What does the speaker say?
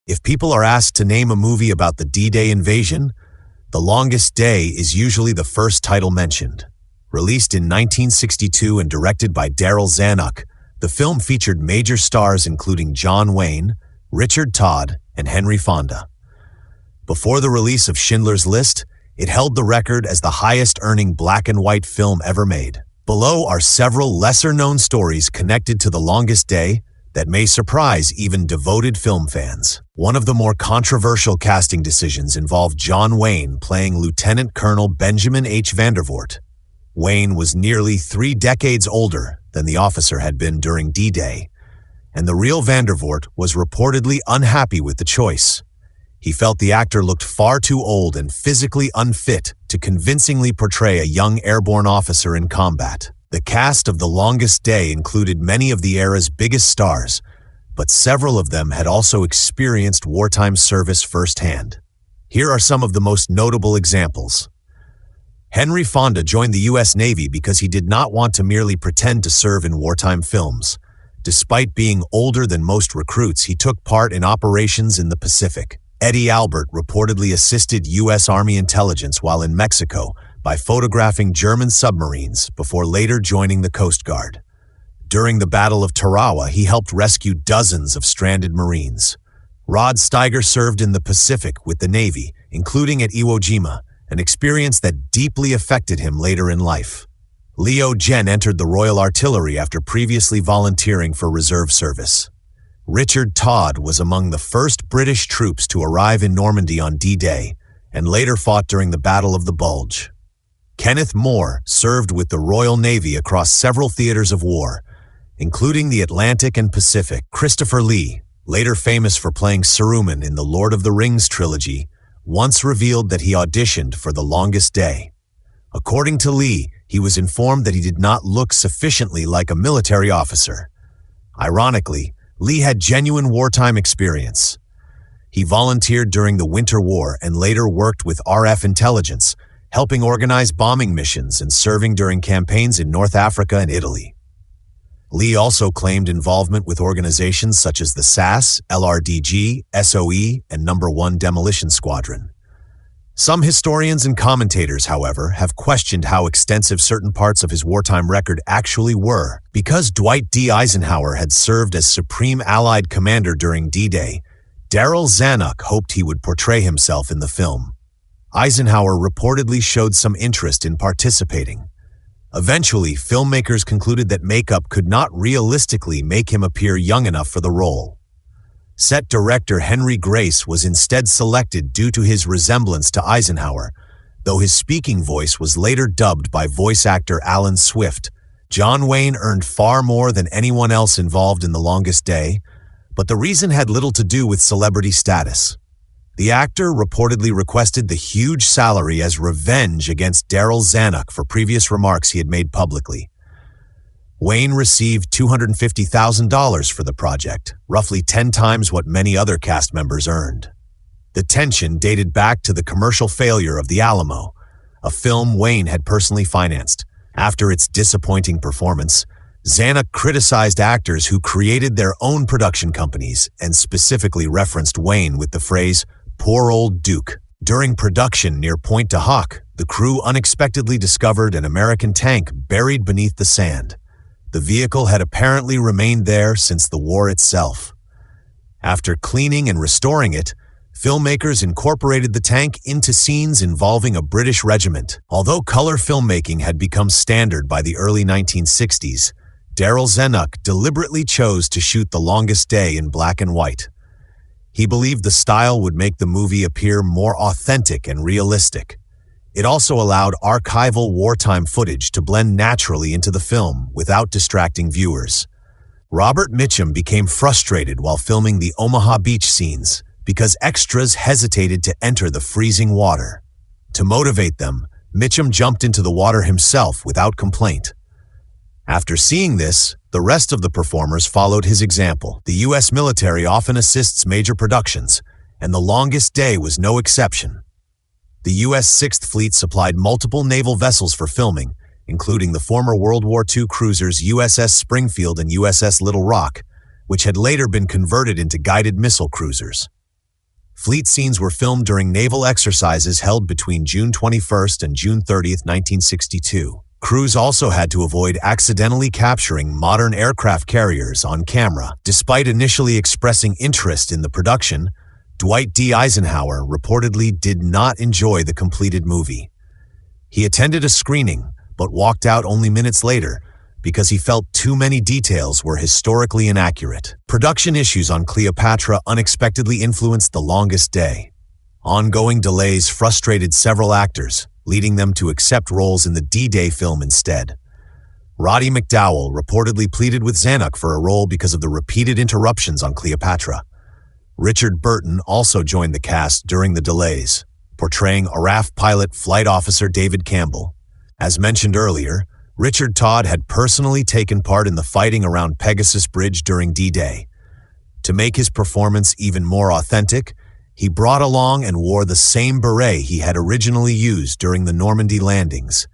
If people are asked to name a movie about the D-Day invasion, The Longest Day is usually the first title mentioned. Released in 1962 and directed by Darryl Zanuck, the film featured major stars including John Wayne, Richard Todd, and Henry Fonda. Before the release of Schindler's List, it held the record as the highest-earning black-and-white film ever made. Below are several lesser-known stories connected to The Longest Day that may surprise even devoted film fans. One of the more controversial casting decisions involved John Wayne playing Lieutenant Colonel Benjamin H. Vandervoort. Wayne was nearly 3 decades older than the officer had been during D-Day, and the real Vandervoort was reportedly unhappy with the choice. He felt the actor looked far too old and physically unfit to convincingly portray a young airborne officer in combat. The cast of The Longest Day included many of the era's biggest stars, but several of them had also experienced wartime service firsthand. Here are some of the most notable examples. Henry Fonda joined the U.S. Navy because he did not want to merely pretend to serve in wartime films. Despite being older than most recruits, he took part in operations in the Pacific. Eddie Albert reportedly assisted U.S. Army intelligence while in Mexico by photographing German submarines before later joining the Coast Guard. During the Battle of Tarawa, he helped rescue dozens of stranded Marines. Rod Steiger served in the Pacific with the Navy, including at Iwo Jima, an experience that deeply affected him later in life. Leo Gen entered the Royal Artillery after previously volunteering for reserve service. Richard Todd was among the first British troops to arrive in Normandy on D-Day, and later fought during the Battle of the Bulge. Kenneth More served with the Royal Navy across several theaters of war, including the Atlantic and Pacific. Christopher Lee, later famous for playing Saruman in the Lord of the Rings trilogy, once revealed that he auditioned for The Longest Day. According to Lee, he was informed that he did not look sufficiently like a military officer. Ironically, Lee had genuine wartime experience. He volunteered during the Winter War and later worked with RF intelligence, helping organize bombing missions and serving during campaigns in North Africa and Italy. Lee also claimed involvement with organizations such as the SAS, LRDG, SOE, and No. 1 Demolition Squadron. Some historians and commentators, however, have questioned how extensive certain parts of his wartime record actually were. Because Dwight D. Eisenhower had served as Supreme Allied Commander during D-Day, Darryl Zanuck hoped he would portray himself in the film. Eisenhower reportedly showed some interest in participating. Eventually, filmmakers concluded that makeup could not realistically make him appear young enough for the role. Set director Henry Grace was instead selected due to his resemblance to Eisenhower, though his speaking voice was later dubbed by voice actor Alan Swift. John Wayne earned far more than anyone else involved in The Longest Day, but the reason had little to do with celebrity status. The actor reportedly requested the huge salary as revenge against Darryl Zanuck for previous remarks he had made publicly. Wayne received $250,000 for the project, roughly 10 times what many other cast members earned. The tension dated back to the commercial failure of The Alamo, a film Wayne had personally financed. After its disappointing performance, Zanuck criticized actors who created their own production companies and specifically referenced Wayne with the phrase, "Poor old Duke." During production near Pointe du Hoc, the crew unexpectedly discovered an American tank buried beneath the sand. The vehicle had apparently remained there since the war itself. After cleaning and restoring it, filmmakers incorporated the tank into scenes involving a British regiment. Although color filmmaking had become standard by the early 1960s, Darryl Zanuck deliberately chose to shoot The Longest Day in black and white. He believed the style would make the movie appear more authentic and realistic. It also allowed archival wartime footage to blend naturally into the film without distracting viewers. Robert Mitchum became frustrated while filming the Omaha Beach scenes because extras hesitated to enter the freezing water. To motivate them, Mitchum jumped into the water himself without complaint. After seeing this, the rest of the performers followed his example. The U.S. military often assists major productions, and The Longest Day was no exception. The U.S. Sixth Fleet supplied multiple naval vessels for filming, including the former World War II cruisers USS Springfield and USS Little Rock, which had later been converted into guided missile cruisers. Fleet scenes were filmed during naval exercises held between June 21st and June 30th, 1962. Crews also had to avoid accidentally capturing modern aircraft carriers on camera. Despite initially expressing interest in the production, Dwight D. Eisenhower reportedly did not enjoy the completed movie. He attended a screening, but walked out only minutes later because he felt too many details were historically inaccurate. Production issues on Cleopatra unexpectedly influenced The Longest Day. Ongoing delays frustrated several actors, leading them to accept roles in the D-Day film instead. Roddy McDowall reportedly pleaded with Zanuck for a role because of the repeated interruptions on Cleopatra. Richard Burton also joined the cast during the delays, portraying a RAF pilot Flight Officer David Campbell. As mentioned earlier, Richard Todd had personally taken part in the fighting around Pegasus Bridge during D-Day. To make his performance even more authentic, he brought along and wore the same beret he had originally used during the Normandy landings.